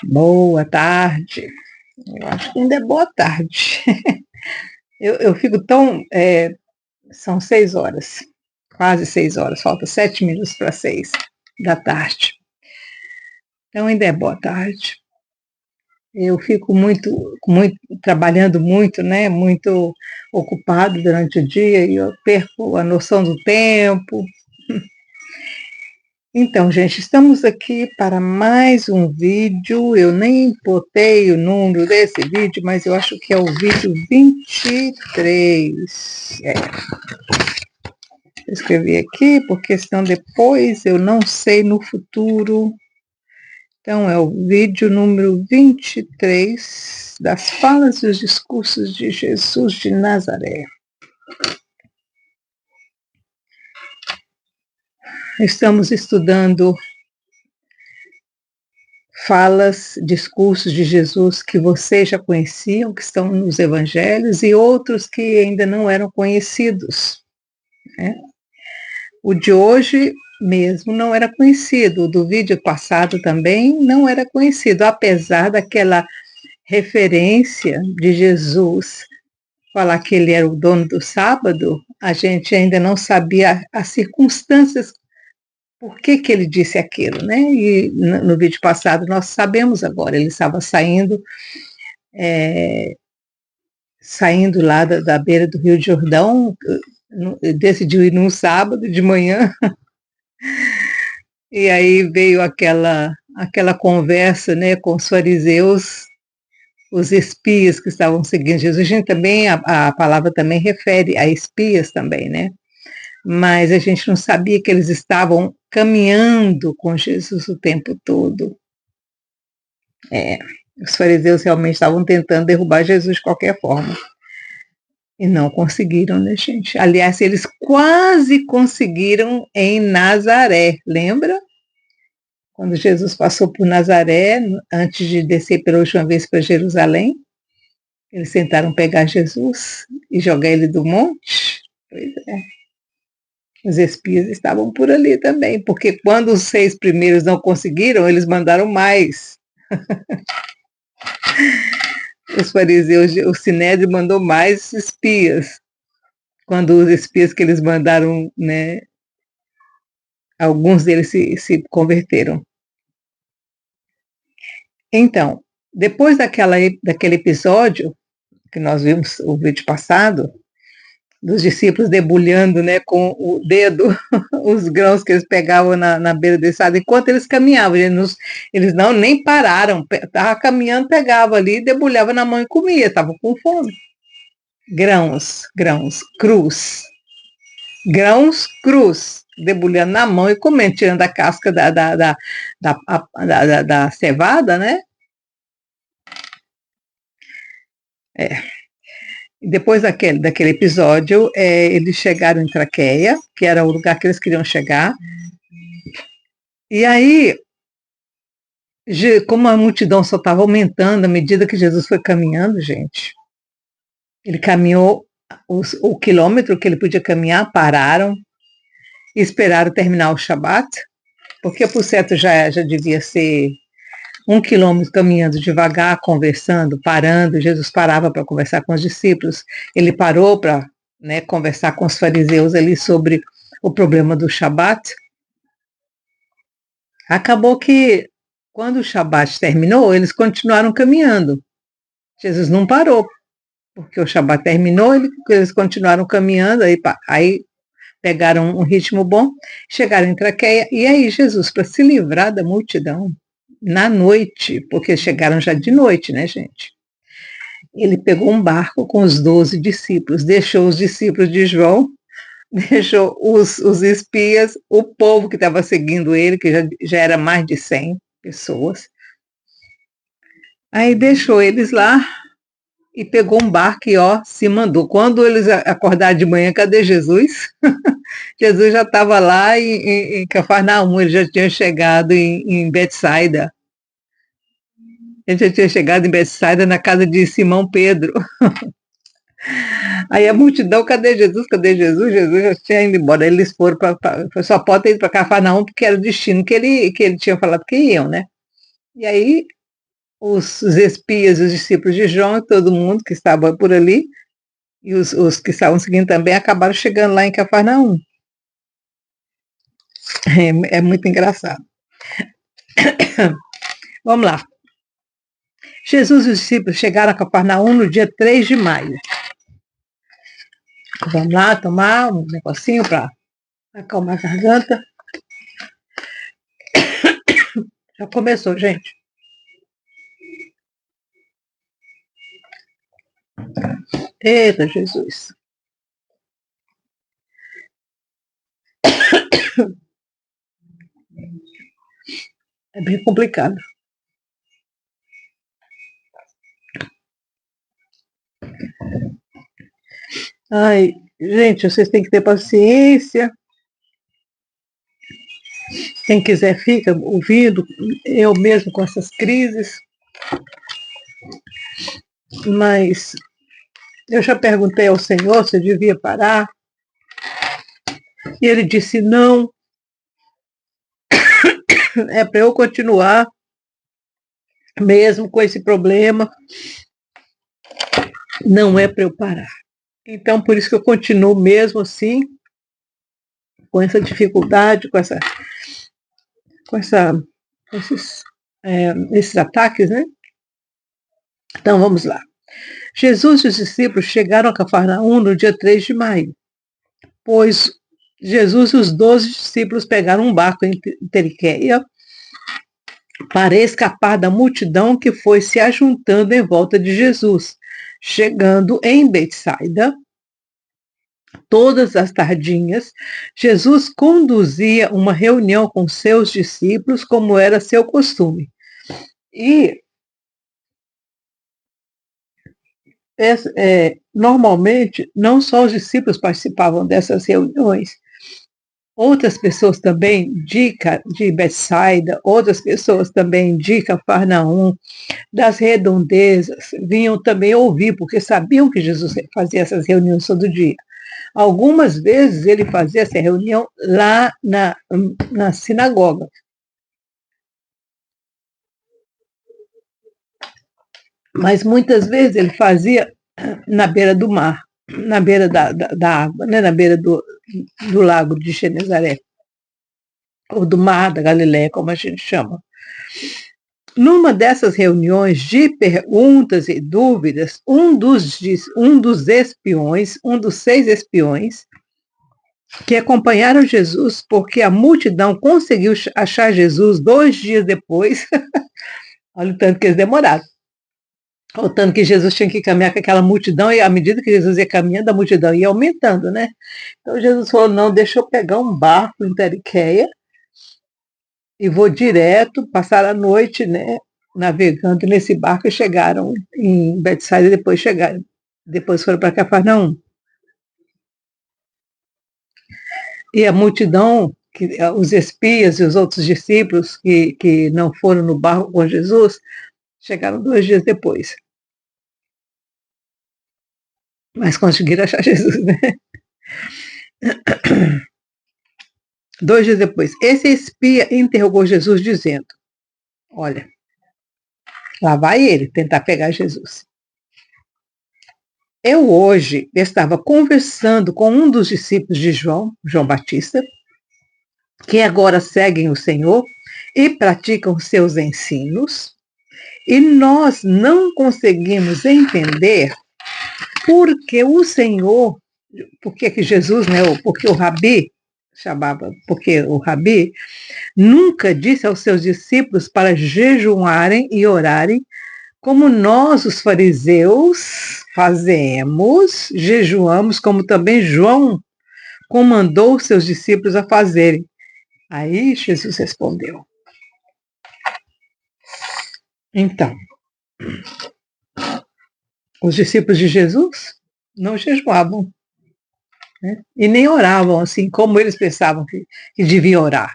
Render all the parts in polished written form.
Boa tarde. Eu acho que ainda é boa tarde. Eu fico tão. São 6 horas, quase 6 horas, falta 7 minutos para 6 da tarde. Então ainda é boa tarde. Eu fico trabalhando muito, né? Muito ocupado durante o dia e eu perco a noção do tempo. Então, gente, estamos aqui para mais um vídeo. Eu nem botei o número desse vídeo, mas eu acho que é o vídeo 23. Eu escrevi aqui, porque senão depois eu não sei no futuro. Então, é o vídeo número 23 das falas e os discursos de Jesus de Nazaré. Estamos estudando falas, discursos de Jesus que vocês já conheciam, que estão nos evangelhos, e outros que ainda não eram conhecidos, né? O de hoje mesmo não era conhecido, o do vídeo passado também não era conhecido, apesar daquela referência de Jesus falar que ele era o dono do sábado, a gente ainda não sabia as circunstâncias por que ele disse aquilo, né? E no vídeo passado nós sabemos agora, ele estava saindo lá da beira do Rio Jordão, decidiu ir num sábado de manhã, e aí veio aquela conversa, né, com os fariseus, os espias que estavam seguindo Jesus. A gente também, a palavra também refere a espias também, né? Mas a gente não sabia que eles estavam caminhando com Jesus o tempo todo. Os fariseus realmente estavam tentando derrubar Jesus de qualquer forma. E não conseguiram, né, gente? Aliás, eles quase conseguiram em Nazaré, lembra? Quando Jesus passou por Nazaré, antes de descer pela última vez para Jerusalém, eles tentaram pegar Jesus e jogar ele do monte. Pois é. Os espias estavam por ali também, porque quando os 6 primeiros não conseguiram, eles mandaram mais. Os fariseus, o Sinédrio mandou mais espias. Quando os espias que eles mandaram, né, alguns deles se converteram. Então, depois daquele episódio que nós vimos o vídeo passado, dos discípulos debulhando, né, com o dedo os grãos que eles pegavam na beira da estrada, enquanto eles caminhavam, eles não nem pararam, estava caminhando, pegava ali, debulhava na mão e comia, estavam com fome. Grãos, cruz, debulhando na mão e comendo, tirando a casca da cevada, né? Depois daquele episódio, eles chegaram em Traqueia, que era o lugar que eles queriam chegar. E aí, como a multidão só estava aumentando à medida que Jesus foi caminhando, gente, ele caminhou o quilômetro que ele podia caminhar, pararam, e esperaram terminar o Shabat, porque por certo já devia ser 1 quilômetro caminhando devagar, conversando, parando. Jesus parava para conversar com os discípulos, ele parou para, né, conversar com os fariseus ali sobre o problema do Shabat. Acabou que, quando o Shabat terminou, eles continuaram caminhando. Jesus não parou, porque o Shabat terminou, eles continuaram caminhando, aí pegaram um ritmo bom, chegaram em Traqueia, e aí Jesus, para se livrar da multidão, na noite, porque chegaram já de noite, né, gente? Ele pegou um barco com os 12 discípulos, deixou os discípulos de João, deixou os espias, o povo que estava seguindo ele, que já era mais de 100 pessoas. Aí deixou eles lá e pegou um barco e se mandou. Quando eles acordaram de manhã, cadê Jesus? Jesus já estava lá em Cafarnaum, ele já tinha chegado em Betsaida. Ele já tinha chegado em Betsaida, na casa de Simão Pedro. Aí a multidão, cadê Jesus? Cadê Jesus? Jesus já tinha ido embora. Eles foram só pode ir para Cafarnaum, porque era o destino que ele tinha falado que iam, né? E aí os espias, os discípulos de João e todo mundo que estava por ali, e os que estavam seguindo também, acabaram chegando lá em Cafarnaum. É muito engraçado. Vamos lá. Jesus e os discípulos chegaram a Cafarnaum no dia 3 de maio. Vamos lá tomar um negocinho para acalmar a garganta. Já começou, gente. Eita, Jesus. É bem complicado. Ai, gente, vocês têm que ter paciência. Quem quiser fica ouvindo, eu mesmo com essas crises. Mas eu já perguntei ao Senhor se eu devia parar. E ele disse não. É para eu continuar, mesmo com esse problema. Não é para eu parar. Então, por isso que eu continuo mesmo assim, com essa dificuldade, com esses ataques, né? Então, vamos lá. Jesus e os discípulos chegaram a Cafarnaum no dia 3 de maio, pois Jesus e os 12 discípulos pegaram um barco em Teriqueia para escapar da multidão que foi se ajuntando em volta de Jesus. Chegando em Betsaida, todas as tardinhas, Jesus conduzia uma reunião com seus discípulos, como era seu costume. E normalmente, não só os discípulos participavam dessas reuniões, outras pessoas também de Betsaida, outras pessoas também de Cafarnaum, das redondezas, vinham também ouvir, porque sabiam que Jesus fazia essas reuniões todo dia. Algumas vezes ele fazia essa reunião lá na sinagoga. Mas muitas vezes ele fazia na beira do mar, na beira da água, né? Na beira do lago de Genezaré, ou do mar da Galileia, como a gente chama. Numa dessas reuniões de perguntas e dúvidas, um dos espiões, um dos 6 espiões, que acompanharam Jesus, porque a multidão conseguiu achar Jesus 2 dias depois, olha o tanto que eles demoraram, o tanto que Jesus tinha que caminhar com aquela multidão, e à medida que Jesus ia caminhando, a multidão ia aumentando, né? Então Jesus falou, não, deixa eu pegar um barco em Teriqueia, e vou direto, passar a noite, né, navegando nesse barco, e chegaram em Betsaida, e depois foram para Cafarnaum. E a multidão, os espias e os outros discípulos que não foram no barco com Jesus, chegaram 2 dias depois. Mas conseguiram achar Jesus, né? 2 dias depois. Esse espia interrogou Jesus dizendo, olha, lá vai ele tentar pegar Jesus. Eu hoje estava conversando com um dos discípulos de João Batista, que agora seguem o Senhor e praticam seus ensinos, e nós não conseguimos entender porque o Senhor, porque que Jesus, né, porque o Rabi, porque o Rabi nunca disse aos seus discípulos para jejuarem e orarem, como nós, os fariseus, fazemos, jejuamos, como também João comandou os seus discípulos a fazerem. Aí Jesus respondeu. Então, os discípulos de Jesus não jejuavam, né? E nem oravam assim como eles pensavam que deviam orar.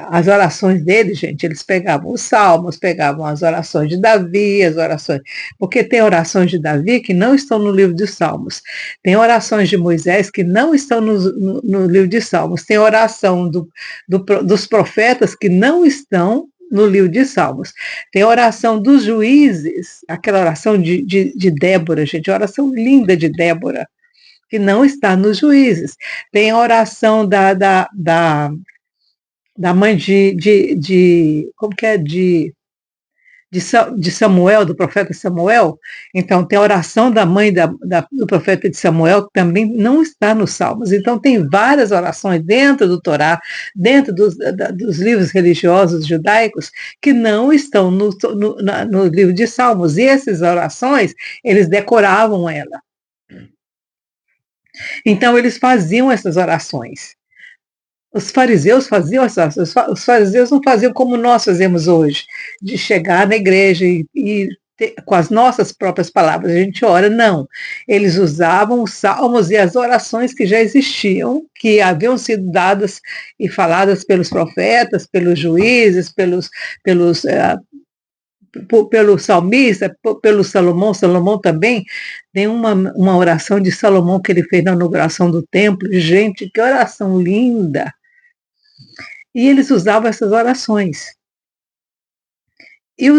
As orações deles, gente, eles pegavam os salmos, pegavam as orações de Davi, as orações, porque tem orações de Davi que não estão no livro de Salmos, tem orações de Moisés que não estão no livro de Salmos, tem oração dos profetas que não estão no livro de Salmos. Tem a oração dos juízes, aquela oração de Débora, gente, a oração linda de Débora, que não está nos juízes. Tem a oração da mãe como que é? De Samuel, do profeta Samuel. Então, tem a oração da mãe do profeta de Samuel, que também não está nos Salmos. Então, tem várias orações dentro do Torá, dentro dos livros religiosos judaicos, que não estão no livro de Salmos. E essas orações, eles decoravam ela. Então, eles faziam essas orações. Os fariseus faziam essas orações. Os fariseus não faziam como nós fazemos hoje, de chegar na igreja e com as nossas próprias palavras, a gente ora, não. Eles usavam os salmos e as orações que já existiam, que haviam sido dadas e faladas pelos profetas, pelos juízes, pelo salmista, pelo Salomão. Salomão também tem uma oração de Salomão que ele fez na inauguração do templo. Gente, que oração linda! E eles usavam essas orações. E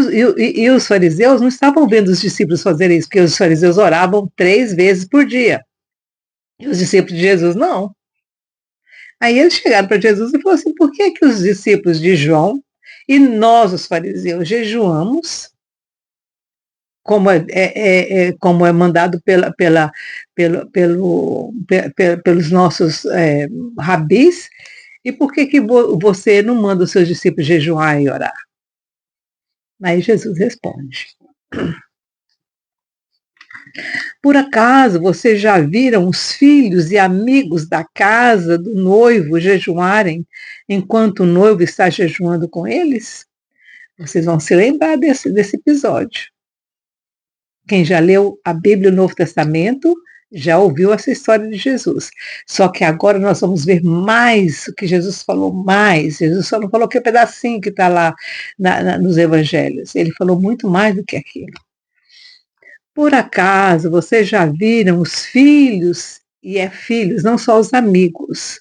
os fariseus não estavam vendo os discípulos fazerem isso, porque os fariseus oravam 3 vezes por dia. E os discípulos de Jesus não. Aí eles chegaram para Jesus e falaram assim: por que os discípulos de João e nós, os fariseus, jejuamos, como é mandado pelos nossos rabis, e por que você não manda os seus discípulos jejuar e orar? Aí Jesus responde: por acaso vocês já viram os filhos e amigos da casa do noivo jejuarem enquanto o noivo está jejuando com eles? Vocês vão se lembrar desse episódio. Quem já leu a Bíblia e o Novo Testamento já ouviu essa história de Jesus. Só que agora nós vamos ver mais o que Jesus falou mais. Jesus só não falou que pedacinho que está lá nos evangelhos. Ele falou muito mais do que aquilo. Por acaso vocês já viram os filhos, e filhos, não só os amigos,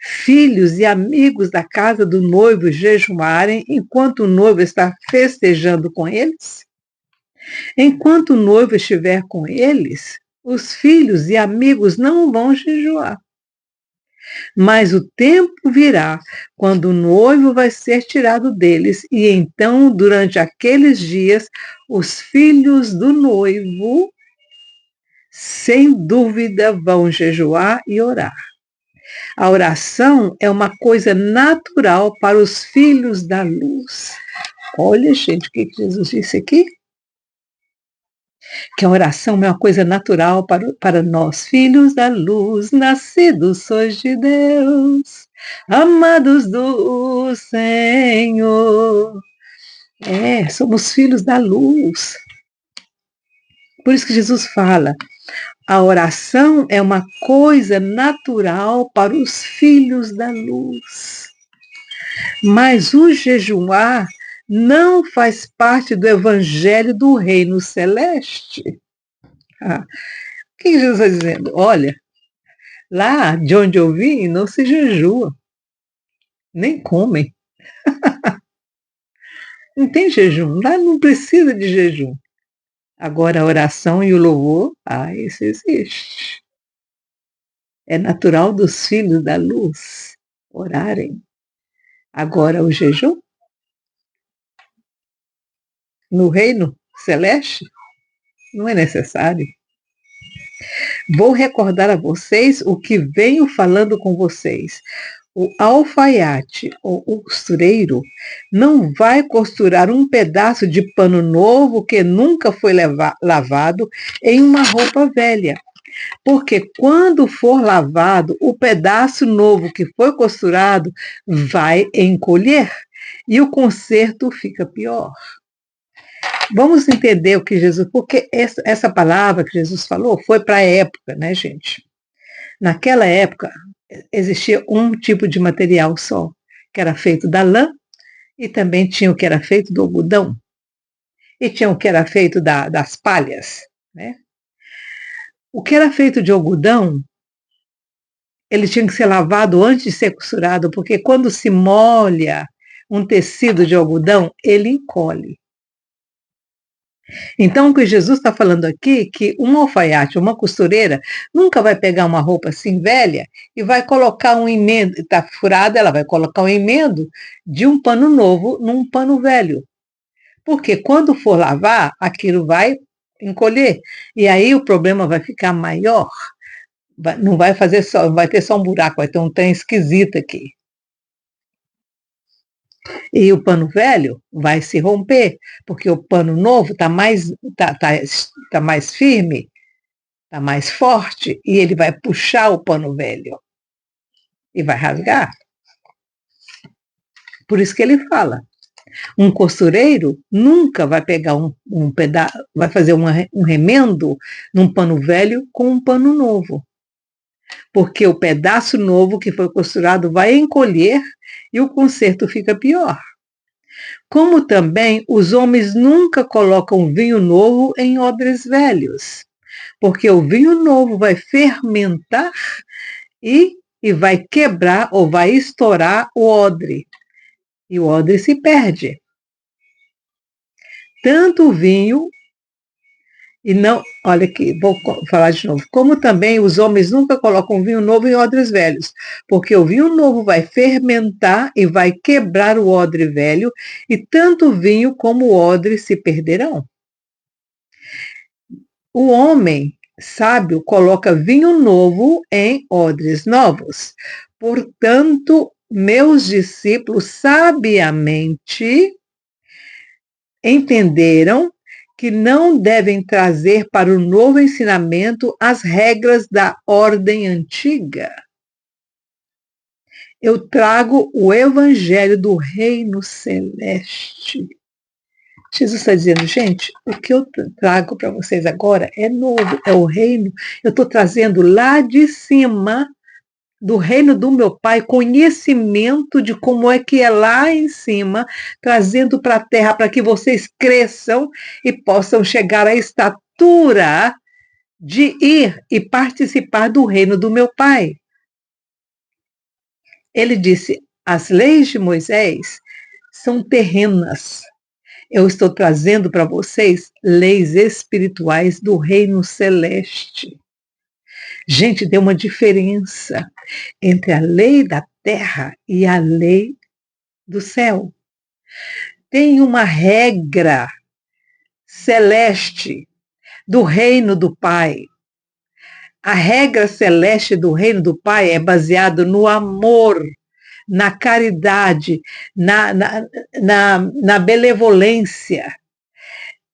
filhos e amigos da casa do noivo jejuarem enquanto o noivo está festejando com eles? Enquanto o noivo estiver com eles, os filhos e amigos não vão jejuar. Mas o tempo virá quando o noivo vai ser tirado deles, e então, durante aqueles dias, os filhos do noivo, sem dúvida, vão jejuar e orar. A oração é uma coisa natural para os filhos da luz. Olha, gente, o que Jesus disse aqui? Que a oração é uma coisa natural para nós, filhos da luz, nascidos sois de Deus, amados do Senhor. Somos filhos da luz. Por isso que Jesus fala, a oração é uma coisa natural para os filhos da luz. Mas o jejuar não faz parte do evangelho do reino celeste. O que Jesus está dizendo? Olha, lá de onde eu vim não se jejua, nem comem. Não tem jejum, lá não precisa de jejum. Agora a oração e o louvor, isso existe. É natural dos filhos da luz orarem. Agora o jejum? No reino celeste? Não é necessário. Vou recordar a vocês o que venho falando com vocês. O alfaiate ou o costureiro não vai costurar um pedaço de pano novo que nunca foi lavado em uma roupa velha. Porque quando for lavado, o pedaço novo que foi costurado vai encolher e o conserto fica pior. Vamos entender o que Jesus... Porque essa palavra que Jesus falou foi para a época, né, gente? Naquela época, existia um tipo de material só, que era feito da lã, e também tinha o que era feito do algodão, e tinha o que era feito das palhas, né? O que era feito de algodão, ele tinha que ser lavado antes de ser costurado, porque quando se molha um tecido de algodão, ele encolhe. Então, o que Jesus está falando aqui, que um alfaiate, uma costureira, nunca vai pegar uma roupa assim velha e vai colocar um emendo, está furada, ela vai colocar um emendo de um pano novo num pano velho. Porque quando for lavar, aquilo vai encolher. E aí o problema vai ficar maior. Não vai fazer só, vai ter só um buraco, vai ter um trem esquisito aqui. E o pano velho vai se romper, porque o pano novo está mais firme, está mais forte, e ele vai puxar o pano velho e vai rasgar. Por isso que ele fala, um costureiro nunca vai pegar um pedaço, vai fazer um remendo num pano velho com um pano novo. Porque o pedaço novo que foi costurado vai encolher e o conserto fica pior. Como também os homens nunca colocam vinho novo em odres velhos, porque o vinho novo vai fermentar e vai quebrar ou vai estourar o odre. E o odre se perde. Tanto o vinho, e não, olha aqui, vou falar de novo. Como também os homens nunca colocam vinho novo em odres velhos, porque o vinho novo vai fermentar e vai quebrar o odre velho, e tanto o vinho como o odre se perderão. O homem sábio coloca vinho novo em odres novos. Portanto, meus discípulos sabiamente entenderam que não devem trazer para o novo ensinamento as regras da ordem antiga. Eu trago o evangelho do reino celeste. Jesus está dizendo, gente, o que eu trago para vocês agora é novo, é o reino. Eu estou trazendo lá de cima do reino do meu Pai, conhecimento de como é que é lá em cima, trazendo para a terra para que vocês cresçam e possam chegar à estatura de ir e participar do reino do meu Pai. Ele disse, as leis de Moisés são terrenas. Eu estou trazendo para vocês leis espirituais do reino celeste. Gente, tem uma diferença entre a lei da terra e a lei do céu. Tem uma regra celeste do reino do Pai. A regra celeste do reino do Pai é baseada no amor, na caridade, na benevolência.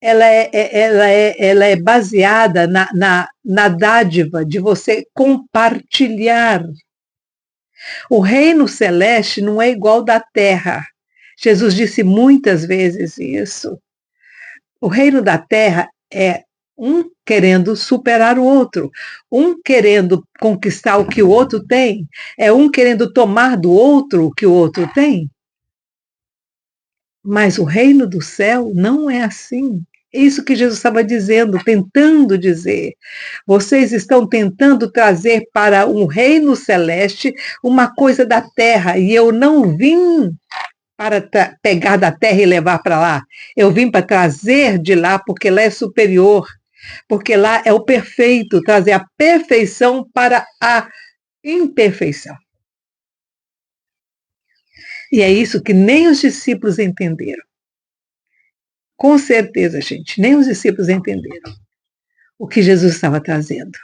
Ela é baseada na dádiva de você compartilhar. O reino celeste não é igual da terra. Jesus disse muitas vezes isso. O reino da terra é um querendo superar o outro, um querendo conquistar o que o outro tem, é um querendo tomar do outro o que o outro tem. Mas o reino do céu não é assim. É isso que Jesus estava dizendo, tentando dizer. Vocês estão tentando trazer para um reino celeste uma coisa da terra, e eu não vim para pegar da terra e levar para lá. Eu vim para trazer de lá, porque lá é superior, porque lá é o perfeito, trazer a perfeição para a imperfeição. E é isso que nem os discípulos entenderam. Com certeza, gente, nem os discípulos entenderam o que Jesus estava trazendo.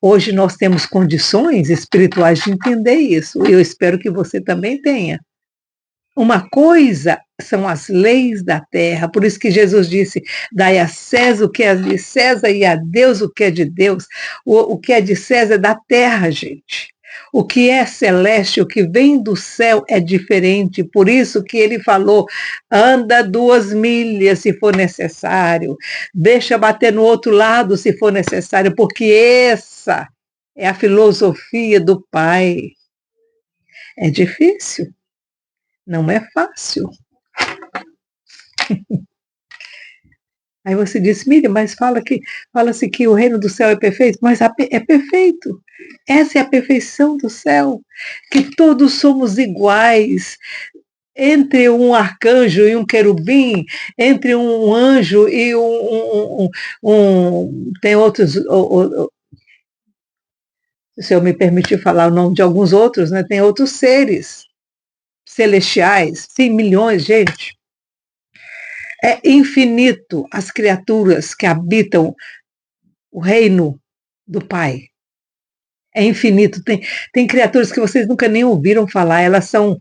Hoje nós temos condições espirituais de entender isso, e eu espero que você também tenha. Uma coisa são as leis da terra, por isso que Jesus disse, dai a César o que é de César e a Deus o que é de Deus. O que é de César é da terra, gente. O que é celeste, o que vem do céu é diferente, por isso que ele falou, anda 2 milhas se for necessário, deixa bater no outro lado se for necessário, porque essa é a filosofia do Pai. É difícil, não é fácil. Aí você diz, Miriam, mas fala-se que o reino do céu é perfeito, mas é perfeito. Essa é a perfeição do céu, que todos somos iguais. entre um arcanjo e um querubim, entre um anjo e tem outros, se eu me permitir falar o nome de alguns outros, né, tem outros seres celestiais, sim, milhões, gente. É infinito as criaturas que habitam o reino do Pai. É infinito. Tem criaturas que vocês nunca nem ouviram falar, elas são.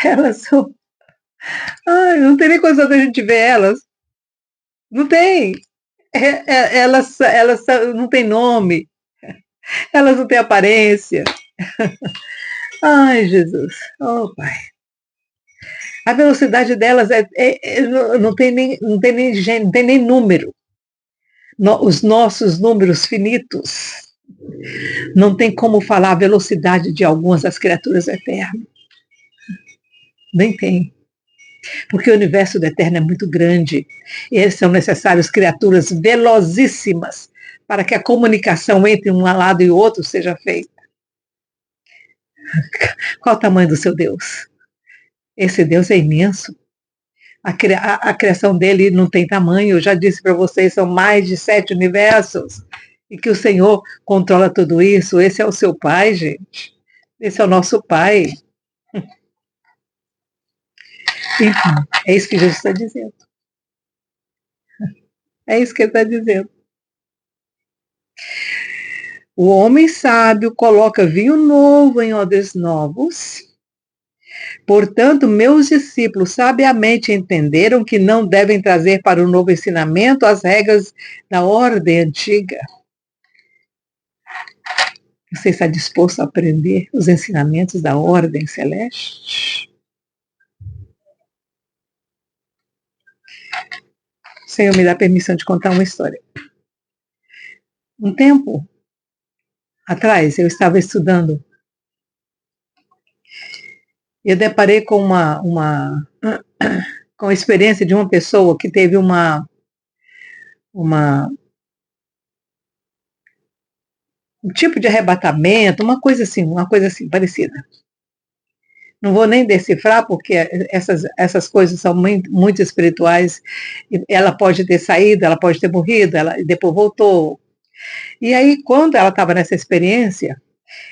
Elas são. Ai, não tem nem coisa da gente ver elas. Não tem. Elas não têm nome, elas não têm aparência. Ai, Jesus. Oh, Pai. A velocidade delas não tem nem, não tem nem número. Os nossos números finitos não tem como falar a velocidade de algumas das criaturas eternas. Nem tem. Porque o universo do eterno é muito grande. E são necessárias criaturas velozíssimas para que a comunicação entre um lado e o outro seja feita. Qual o tamanho do seu Deus? Esse Deus é imenso. A criação dele não tem tamanho. Eu já disse para vocês, são mais de 7 universos. E que o Senhor controla tudo isso. Esse é o seu Pai, gente. Esse é o nosso Pai. Então, é isso que Jesus está dizendo. É isso que ele está dizendo. O homem sábio coloca vinho novo em odres novos. Portanto, meus discípulos sabiamente entenderam que não devem trazer para o novo ensinamento as regras da ordem antiga. Você está disposto a aprender os ensinamentos da ordem celeste? O Senhor me dá permissão de contar uma história. Um tempo atrás, eu estava estudando. Eu deparei com com a experiência de uma pessoa que teve um tipo de arrebatamento, uma coisa assim parecida. Não vou nem decifrar, porque essas coisas são muito, muito espirituais. Ela pode ter saído, ela pode ter morrido, ela depois voltou. E aí, quando ela estava nessa experiência,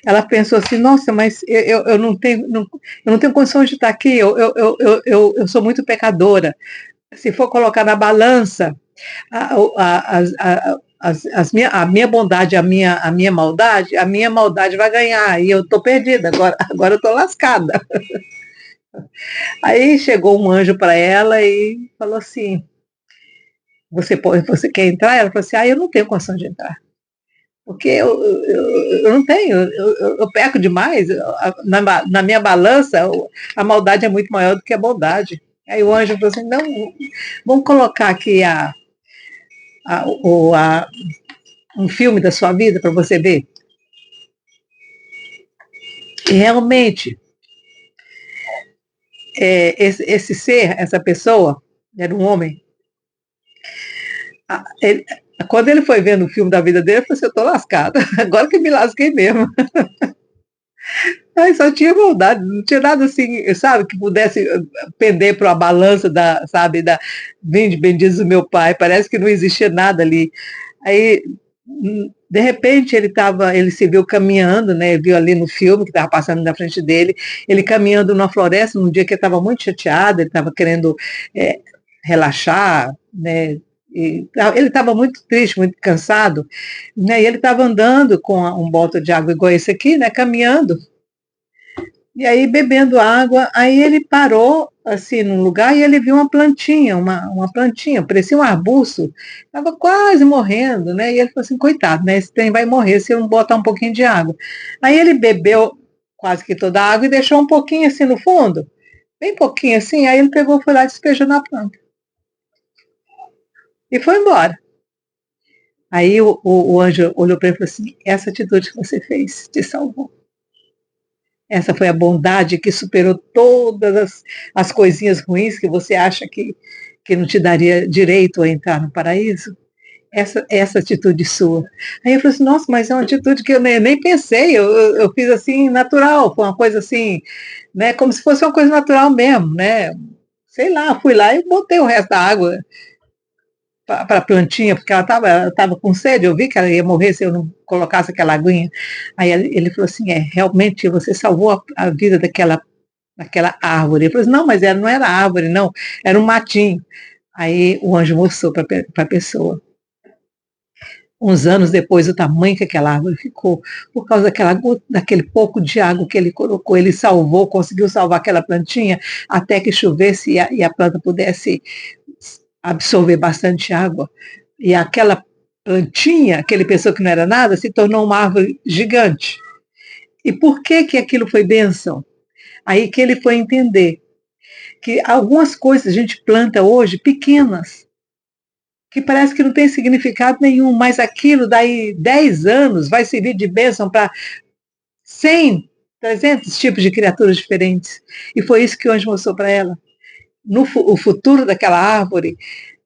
ela pensou assim, nossa, mas eu não tenho condições de estar aqui, eu sou muito pecadora. Se for colocar na balança a minha bondade, a minha maldade vai ganhar, e eu estou perdida, agora eu estou lascada. Aí chegou um anjo para ela e falou assim, você quer entrar? Ela falou assim, eu não tenho condição de entrar. Porque eu não tenho, eu peco demais, na minha balança a maldade é muito maior do que a bondade. Aí o anjo falou assim, não, vamos colocar aqui um filme da sua vida para você ver. E realmente, esse ser, essa pessoa, era um homem, quando ele foi vendo o filme da vida dele, ele falou assim, eu tô lascada, agora que me lasquei mesmo. Aí só tinha maldade, não tinha nada assim, sabe, que pudesse pender para a balança vinde benditos do meu pai, parece que não existia nada ali. Aí, de repente, ele se viu caminhando, né, viu ali no filme que estava passando na frente dele, ele caminhando numa floresta, num dia que ele estava muito chateado, ele estava querendo relaxar, né, ele estava muito triste, muito cansado, né, e ele estava andando com um bote de água igual esse aqui, né, caminhando, e aí bebendo água, aí ele parou assim num lugar e ele viu uma plantinha, parecia um arbusto, estava quase morrendo, né? E ele falou assim, coitado, né? Esse trem vai morrer se eu não botar um pouquinho de água. Aí ele bebeu quase que toda a água e deixou um pouquinho assim no fundo, bem pouquinho assim, aí ele pegou, foi lá e despejou na planta. E foi embora. Aí o anjo olhou para ele e falou assim, essa atitude que você fez te salvou. Essa foi a bondade que superou todas as coisinhas ruins que você acha que não te daria direito a entrar no paraíso. Essa atitude sua. Aí eu falei assim, nossa, mas é uma atitude que eu nem pensei, eu fiz assim natural, foi uma coisa assim, né? Como se fosse uma coisa natural mesmo, né? Sei lá, fui lá e botei o resto da água para a plantinha, porque ela tava com sede, eu vi que ela ia morrer se eu não colocasse aquela aguinha. Aí ele falou assim, realmente você salvou a vida daquela árvore. Ele falou assim, não, mas ela não era árvore, não, era um matinho. Aí o anjo mostrou para a pessoa. Uns anos depois, o tamanho que aquela árvore ficou, por causa daquele pouco de água que ele colocou, ele salvou, conseguiu salvar aquela plantinha até que chovesse e a planta pudesse absorver bastante água. E aquela plantinha, que ele pensou que não era nada, se tornou uma árvore gigante. E por que que aquilo foi bênção? Aí que ele foi entender que algumas coisas a gente planta hoje pequenas, que parece que não tem significado nenhum, mas aquilo daí 10 anos vai servir de bênção para 100, 300 tipos de criaturas diferentes. E foi isso que o anjo mostrou para ela. O futuro daquela árvore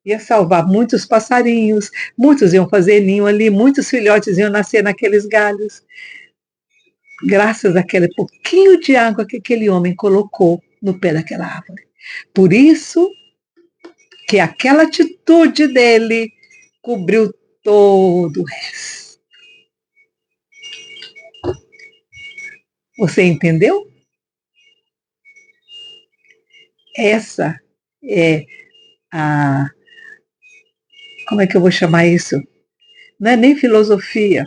ia salvar muitos passarinhos, muitos iam fazer ninho ali, muitos filhotes iam nascer naqueles galhos, graças àquele pouquinho de água que aquele homem colocou no pé daquela árvore. Por isso que aquela atitude dele cobriu todo o resto. Você entendeu? Essa é a... Como é que eu vou chamar isso? Não é nem filosofia.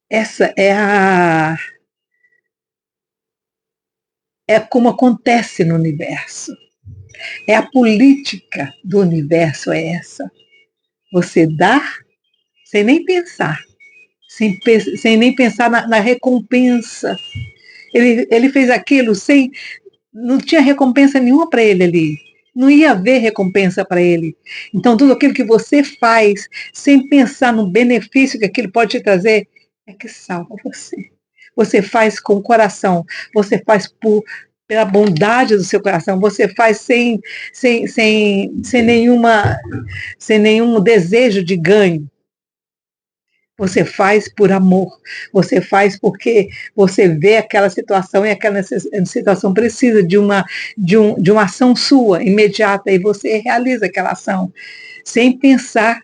Essa é é como acontece no universo. É a política do universo, é essa. Você dá sem nem pensar, sem nem pensar na recompensa. Ele fez aquilo sem. Não tinha recompensa nenhuma para ele ali. Não ia haver recompensa para ele. Então, tudo aquilo que você faz sem pensar no benefício que aquilo pode te trazer, é que salva você. Você faz com o coração, você faz pela bondade do seu coração, você faz sem nenhum desejo de ganho. Você faz por amor, você faz porque você vê aquela situação e aquela situação precisa de uma ação sua, imediata, e você realiza aquela ação, sem pensar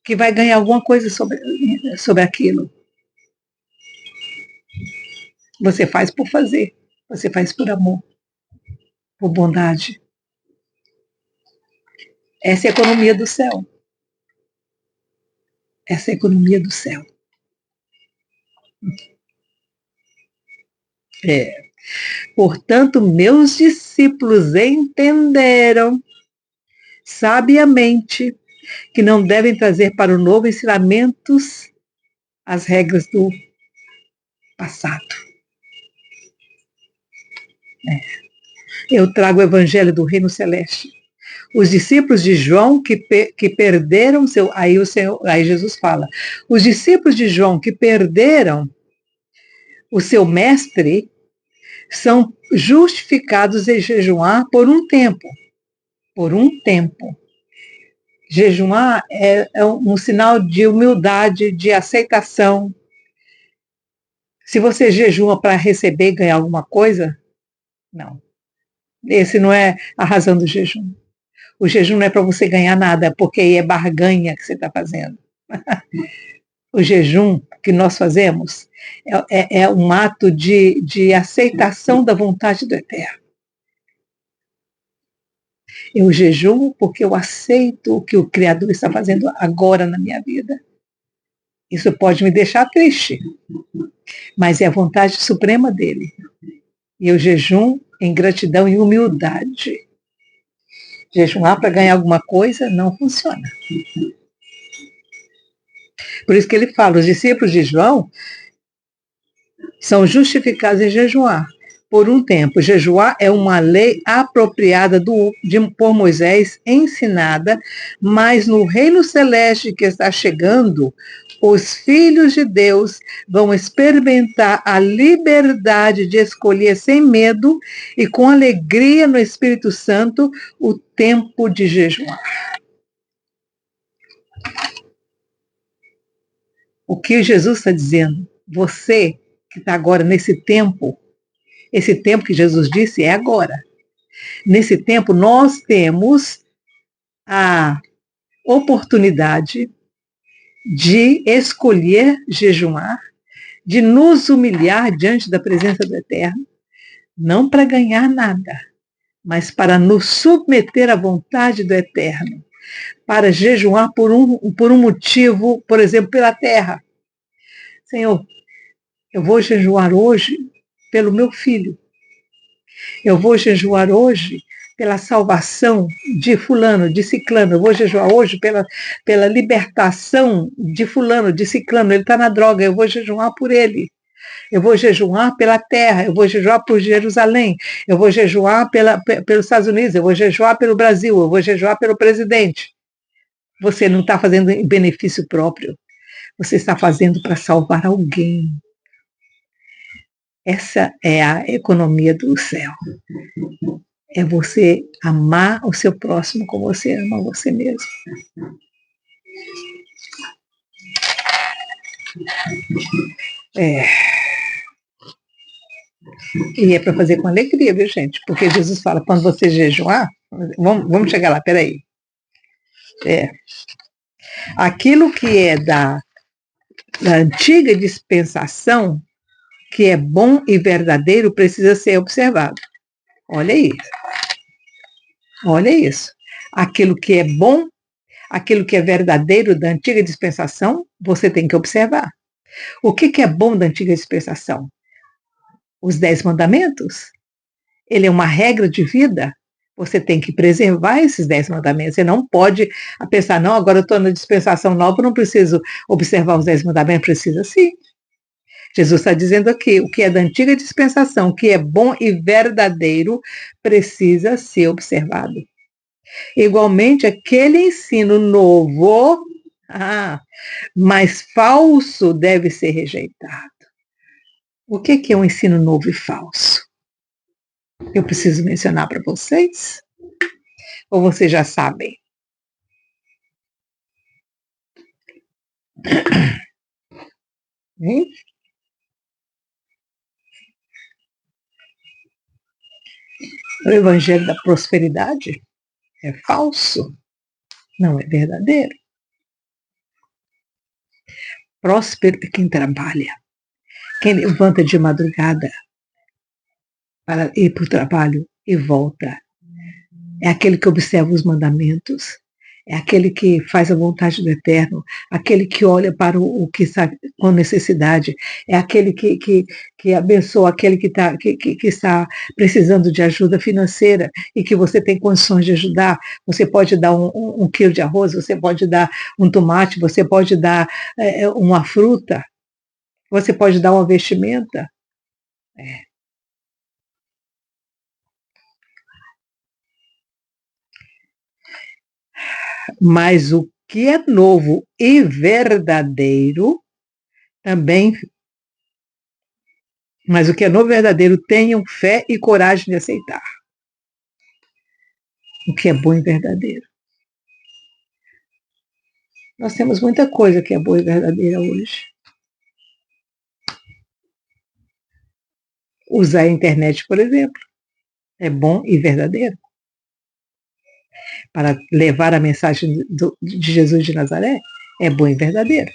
que vai ganhar alguma coisa sobre aquilo. Você faz por fazer, você faz por amor, por bondade. Essa é a economia do céu. Essa é a economia do céu. Portanto, meus discípulos entenderam sabiamente que não devem trazer para o novo ensinamentos as regras do passado. Eu trago o evangelho do reino celeste. Os discípulos de João que perderam seu. Aí Jesus fala: os discípulos de João que perderam o seu mestre são justificados em jejuar por um tempo. Por um tempo. Jejuar é um sinal de humildade, de aceitação. Se você jejua para receber e ganhar alguma coisa, não. Esse não é a razão do jejum. O jejum não é para você ganhar nada, porque aí é barganha que você está fazendo. O jejum que nós fazemos é um ato de aceitação da vontade do Eterno. Eu jejuo porque eu aceito o que o Criador está fazendo agora na minha vida. Isso pode me deixar triste, mas é a vontade suprema dele. E eu jejum em gratidão e humildade. Jejuar para ganhar alguma coisa não funciona. Por isso que ele fala, os discípulos de João são justificados em jejuar por um tempo. Jejuar é uma lei apropriada por Moisés, ensinada, mas no reino celeste que está chegando, os filhos de Deus vão experimentar a liberdade de escolher sem medo e com alegria no Espírito Santo o tempo de jejuar. O que Jesus está dizendo? Você que está agora nesse tempo. Esse tempo que Jesus disse é agora. Nesse tempo, nós temos a oportunidade de escolher jejuar, de nos humilhar diante da presença do Eterno, não para ganhar nada, mas para nos submeter à vontade do Eterno, para jejuar por um motivo, por exemplo, pela terra. Senhor, eu vou jejuar hoje pelo meu filho. Eu vou jejuar hoje pela salvação de fulano, de ciclano. Eu vou jejuar hoje pela libertação de fulano, de ciclano. Ele está na droga, eu vou jejuar por ele. Eu vou jejuar pela terra, eu vou jejuar por Jerusalém, eu vou jejuar pelos Estados Unidos, eu vou jejuar pelo Brasil, eu vou jejuar pelo presidente. Você não está fazendo em benefício próprio, você está fazendo para salvar alguém. Essa é a economia do céu. É você amar o seu próximo como você ama você mesmo. E é para fazer com alegria, viu, gente? Porque Jesus fala, quando você jejuar, vamos chegar lá, peraí. Aquilo que é da antiga dispensação, que é bom e verdadeiro, precisa ser observado. Olha isso. Olha isso. Aquilo que é bom, aquilo que é verdadeiro da antiga dispensação, você tem que observar. O que é bom da antiga dispensação? Os 10 mandamentos. Ele é uma regra de vida. Você tem que preservar esses 10 mandamentos. Você não pode pensar, não, agora eu estou na dispensação nova, não preciso observar os 10 mandamentos. Precisa sim. Jesus está dizendo aqui, o que é da antiga dispensação, o que é bom e verdadeiro, precisa ser observado. Igualmente, aquele ensino novo, mas falso, deve ser rejeitado. O que é um ensino novo e falso? Eu preciso mencionar para vocês? Ou vocês já sabem? Hein? O evangelho da prosperidade é falso, não é verdadeiro. Próspero é quem trabalha, quem levanta de madrugada para ir para o trabalho e volta. É aquele que observa os mandamentos, é aquele que faz a vontade do Eterno, aquele que olha para o que está com necessidade, é aquele que abençoa aquele que está precisando de ajuda financeira e que você tem condições de ajudar. Você pode dar um quilo de arroz, você pode dar um tomate, você pode dar uma fruta, você pode dar uma vestimenta. Mas o que é novo e verdadeiro também. Mas o que é novo e verdadeiro, tenham fé e coragem de aceitar. O que é bom e verdadeiro. Nós temos muita coisa que é boa e verdadeira hoje. Usar a internet, por exemplo, é bom e verdadeiro. Para levar a mensagem de Jesus de Nazaré, é bom e verdadeiro.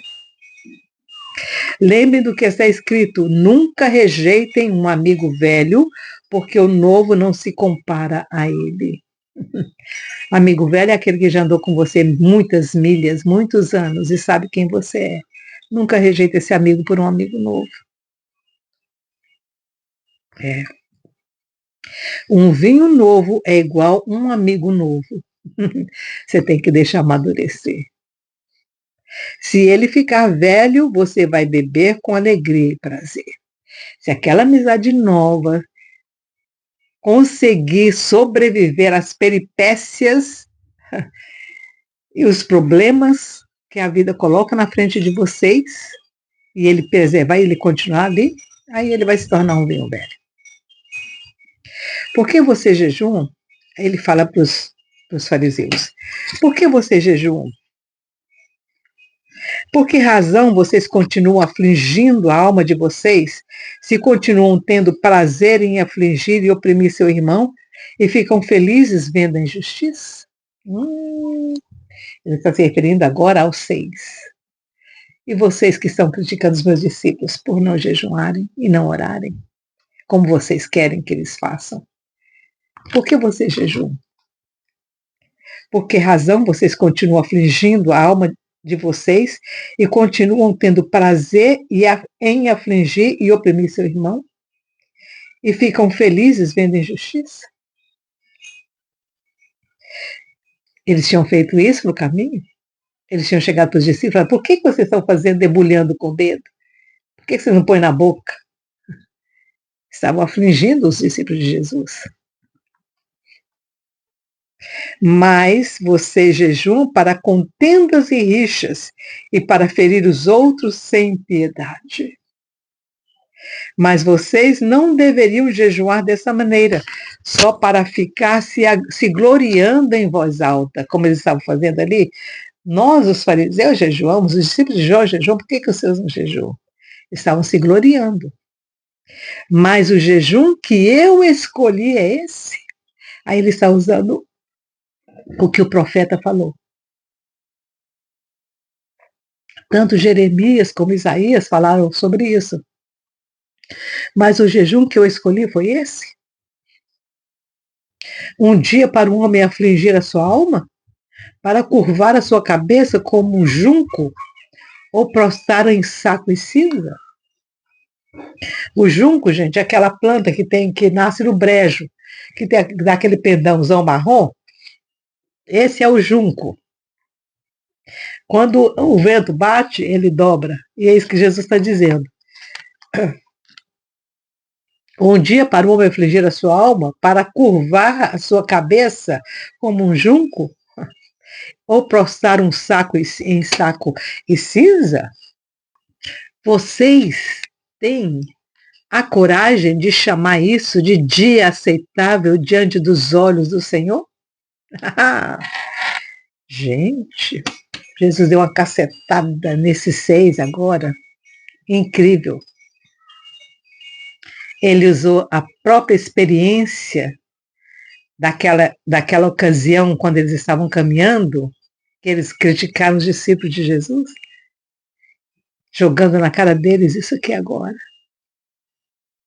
Lembrem do que está escrito, nunca rejeitem um amigo velho, porque o novo não se compara a ele. Amigo velho é aquele que já andou com você muitas milhas, muitos anos e sabe quem você é. Nunca rejeita esse amigo por um amigo novo. Um vinho novo é igual um amigo novo. Você tem que deixar amadurecer. Se ele ficar velho, você vai beber com alegria e prazer. Se aquela amizade nova conseguir sobreviver às peripécias e os problemas que a vida coloca na frente de vocês, e ele preservar e ele continuar ali, aí ele vai se tornar um vinho velho. Por que você jejum? Ele fala para os fariseus. Por que você jejum? Por que razão vocês continuam afligindo a alma de vocês, se continuam tendo prazer em afligir e oprimir seu irmão e ficam felizes vendo a injustiça? Ele está se referindo agora aos 6. E vocês que estão criticando os meus discípulos por não jejuarem e não orarem, como vocês querem que eles façam? Por que vocês jejuam? Por que razão vocês continuam afligindo a alma de vocês e continuam tendo prazer em afligir e oprimir seu irmão? E ficam felizes vendo injustiça? Eles tinham feito isso no caminho? Eles tinham chegado para os discípulos e falado: por que vocês estão fazendo, debulhando com o dedo? Por que vocês não põem na boca? Estavam afligindo os discípulos de Jesus. Mas vocês jejuam para contendas e rixas e para ferir os outros sem piedade. Mas vocês não deveriam jejuar dessa maneira, só para ficar se gloriando em voz alta, como eles estavam fazendo ali. Nós, os fariseus, jejuamos, os discípulos de Jó jejuam, por que os seus não jejuam? Estavam se gloriando. Mas o jejum que eu escolhi é esse. Aí ele está usando o que o profeta falou. Tanto Jeremias como Isaías falaram sobre isso. Mas o jejum que eu escolhi foi esse. Um dia para um homem afligir a sua alma, para curvar a sua cabeça como um junco, ou prostrar em saco e cinza. O junco, gente, é aquela planta que nasce no brejo, que dá aquele pendãozão marrom. Esse é o junco. Quando o vento bate, ele dobra. E é isso que Jesus está dizendo. Um dia para o homem afligir a sua alma, para curvar a sua cabeça como um junco, ou prostrar um saco em saco e cinza, vocês têm a coragem de chamar isso de dia aceitável diante dos olhos do Senhor? Gente, Jesus deu uma cacetada nesses 6 agora. Incrível. Ele usou a própria experiência daquela ocasião, quando eles estavam caminhando, que eles criticaram os discípulos de Jesus, jogando na cara deles isso aqui agora.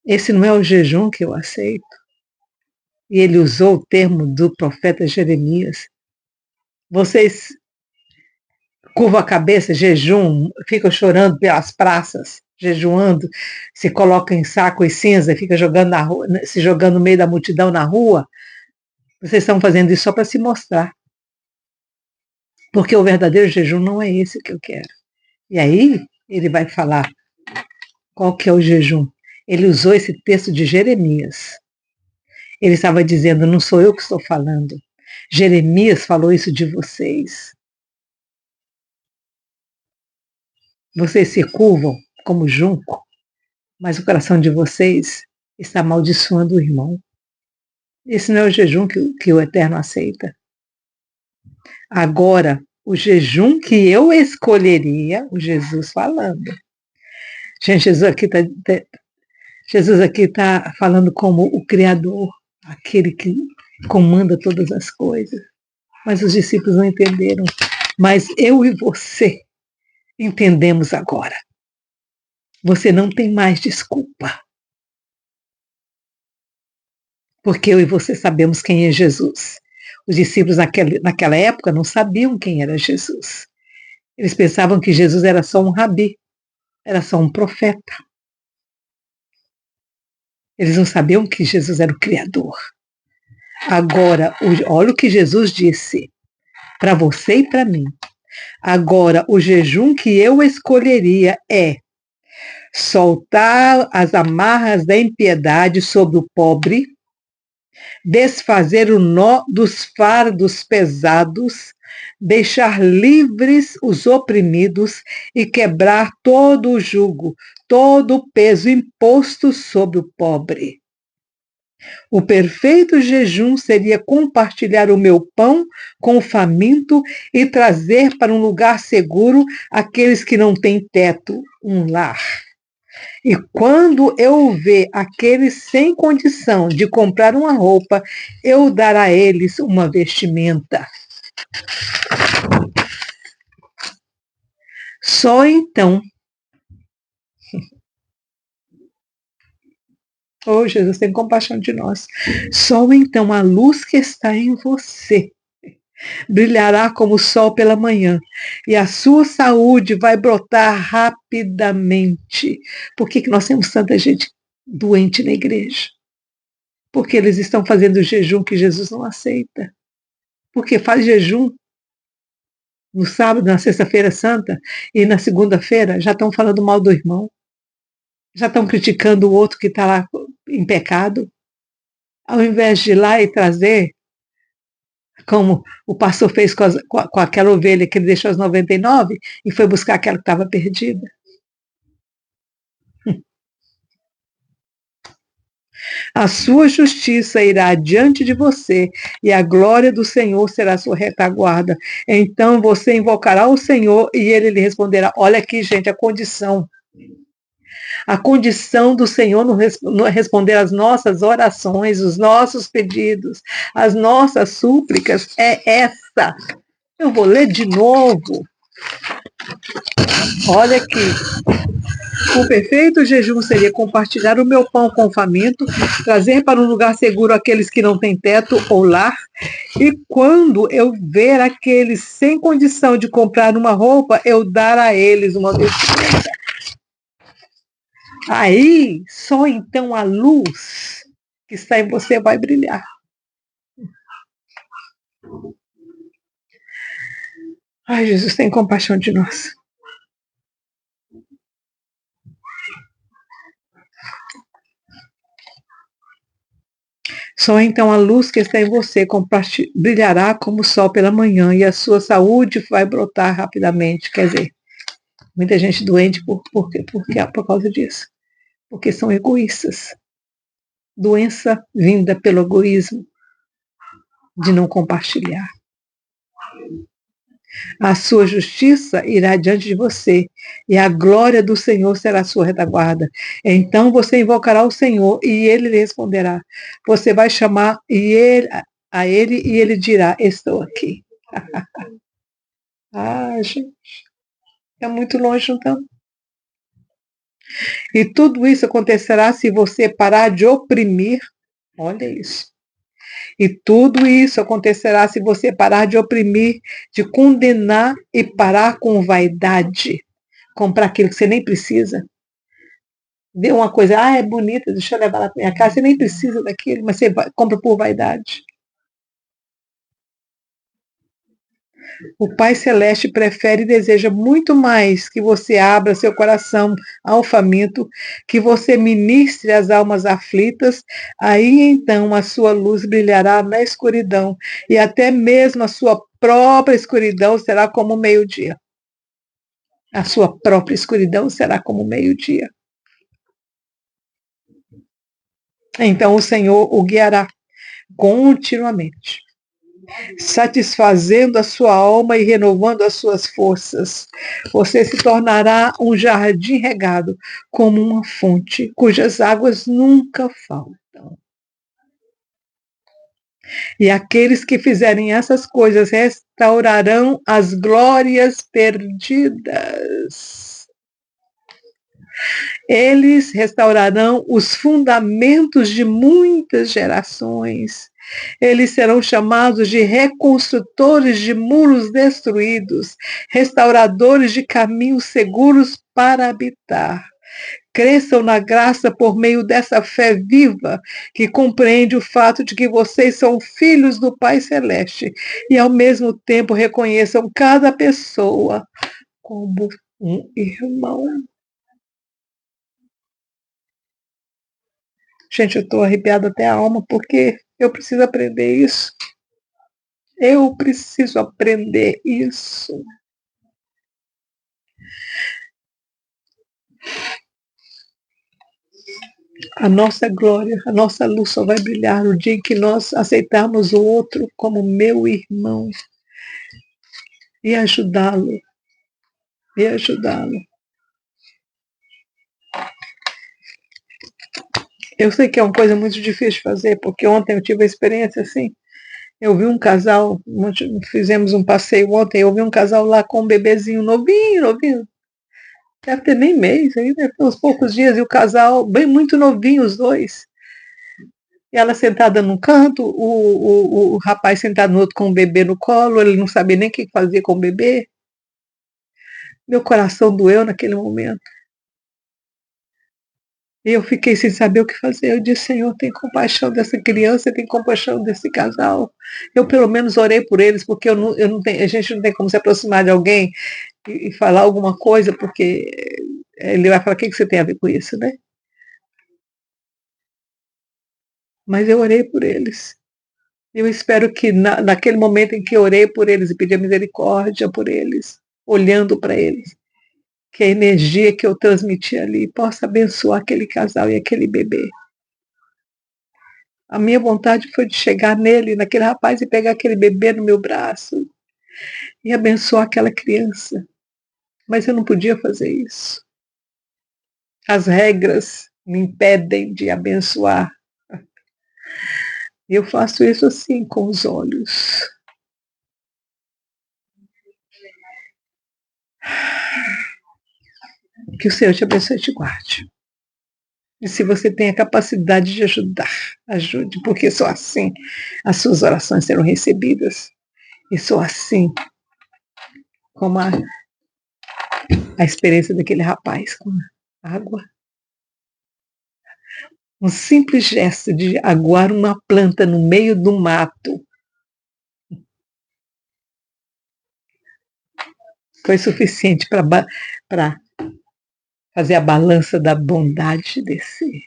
Esse não é o jejum que eu aceito. E ele usou o termo do profeta Jeremias. Vocês curvam a cabeça, jejum, ficam chorando pelas praças, jejuando, se colocam em saco e cinza, fica jogando na rua, se jogando no meio da multidão na rua. Vocês estão fazendo isso só para se mostrar. Porque o verdadeiro jejum não é esse que eu quero. E aí ele vai falar qual que é o jejum. Ele usou esse texto de Jeremias. Ele estava dizendo: não sou eu que estou falando. Jeremias falou isso de vocês. Vocês se curvam como junco, mas o coração de vocês está amaldiçoando o irmão. Esse não é o jejum que o Eterno aceita. Agora, o jejum que eu escolheria, o Jesus falando. Gente, Jesus aqui está falando como o Criador, aquele que comanda todas as coisas. Mas os discípulos não entenderam. Mas eu e você entendemos agora. Você não tem mais desculpa. Porque eu e você sabemos quem é Jesus. Os discípulos naquela época não sabiam quem era Jesus. Eles pensavam que Jesus era só um rabi, era só um profeta. Eles não sabiam que Jesus era o Criador. Agora, olha o que Jesus disse para você e para mim. Agora, o jejum que eu escolheria é soltar as amarras da impiedade sobre o pobre, desfazer o nó dos fardos pesados, deixar livres os oprimidos e quebrar todo o jugo, todo o peso imposto sobre o pobre. O perfeito jejum seria compartilhar o meu pão com o faminto e trazer para um lugar seguro aqueles que não têm teto, um lar. E quando eu ver aqueles sem condição de comprar uma roupa, eu dar a eles uma vestimenta. Só então, oh Jesus, tem compaixão de nós. Só então a luz que está em você brilhará como o sol pela manhã, e a sua saúde vai brotar rapidamente. Por que nós temos tanta gente doente na igreja? Porque eles estão fazendo o jejum que Jesus não aceita. Porque faz jejum no sábado, na sexta-feira santa, e na segunda-feira já estão falando mal do irmão, já estão criticando o outro que está lá em pecado, ao invés de ir lá e trazer, como o pastor fez com aquela ovelha que ele deixou as 99 e foi buscar aquela que estava perdida. A sua justiça irá adiante de você e a glória do Senhor será a sua retaguarda. Então você invocará o Senhor e ele lhe responderá. Olha aqui, gente, a condição. A condição do Senhor não responder às nossas orações, os nossos pedidos, as nossas súplicas é essa. Eu vou ler de novo. Olha aqui. O perfeito jejum seria compartilhar o meu pão com o faminto, trazer para um lugar seguro aqueles que não têm teto ou lar. E quando eu ver aqueles sem condição de comprar uma roupa, eu dar a eles uma vestimenta. Aí, só então a luz que está em você vai brilhar. Ai, Jesus, tem compaixão de nós. Só então a luz que está em você brilhará como o sol pela manhã e a sua saúde vai brotar rapidamente. Quer dizer, muita gente doente por causa disso. Porque são egoístas. Doença vinda pelo egoísmo de não compartilhar. A sua justiça irá diante de você, e a glória do Senhor será a sua retaguarda. Então você invocará o Senhor, e ele lhe responderá. Você vai chamar a ele, e ele dirá, estou aqui. Ah, gente, é muito longe, então. E tudo isso acontecerá se você parar de oprimir. Olha isso. E tudo isso acontecerá se você parar de oprimir, de condenar e parar com vaidade. Comprar aquilo que você nem precisa. Vê uma coisa, é bonita, deixa eu levar lá para minha casa. Você nem precisa daquilo, mas você compra por vaidade. O Pai Celeste prefere e deseja muito mais que você abra seu coração ao faminto, que você ministre as almas aflitas, aí então a sua luz brilhará na escuridão, e até mesmo a sua própria escuridão será como o meio-dia. A sua própria escuridão será como o meio-dia. Então o Senhor o guiará continuamente, satisfazendo a sua alma e renovando as suas forças. Você se tornará um jardim regado, como uma fonte, cujas águas nunca faltam. E aqueles que fizerem essas coisas restaurarão as glórias perdidas. Eles restaurarão os fundamentos de muitas gerações. Eles serão chamados de reconstrutores de muros destruídos, restauradores de caminhos seguros para habitar. Cresçam na graça por meio dessa fé viva, que compreende o fato de que vocês são filhos do Pai Celeste e, ao mesmo tempo, reconheçam cada pessoa como um irmão. Gente, eu estou arrepiada até a alma porque eu preciso aprender isso. Eu preciso aprender isso. A nossa glória, a nossa luz só vai brilhar no dia em que nós aceitarmos o outro como meu irmão e ajudá-lo, e ajudá-lo. Eu sei que é uma coisa muito difícil de fazer, porque ontem eu tive a experiência assim. Eu vi um casal, fizemos um passeio ontem, eu vi um casal lá com um bebezinho novinho, novinho, deve ter nem mês, aí deve ter uns poucos dias, e o casal, bem muito novinho os dois. E ela sentada num canto, o rapaz sentado no outro com o bebê no colo, ele não sabia nem o que fazer com o bebê. Meu coração doeu naquele momento. E eu fiquei sem saber o que fazer. Eu disse, Senhor, tem compaixão dessa criança, tem compaixão desse casal. Eu pelo menos orei por eles, porque eu não tenho, a gente não tem como se aproximar de alguém e falar alguma coisa, porque ele vai falar, o que você tem a ver com isso, né? Mas eu orei por eles. Eu espero que naquele momento em que eu orei por eles e pedi a misericórdia por eles, olhando para eles, que a energia que eu transmiti ali possa abençoar aquele casal e aquele bebê. A minha vontade foi de chegar nele, naquele rapaz, e pegar aquele bebê no meu braço e abençoar aquela criança. Mas eu não podia fazer isso. As regras me impedem de abençoar. E eu faço isso assim, com os olhos. Que o Senhor te abençoe e te guarde. E se você tem a capacidade de ajudar, ajude, porque só assim as suas orações serão recebidas. E só assim, como a experiência daquele rapaz com a água. Um simples gesto de aguar uma planta no meio do mato foi suficiente para fazer a balança da bondade descer.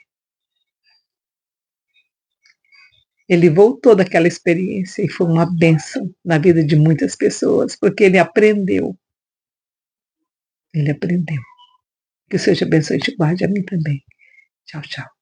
Ele voltou daquela experiência e foi uma bênção na vida de muitas pessoas, porque ele aprendeu. Ele aprendeu. Que o Senhor te abençoe e te guarde a mim também. Tchau, tchau.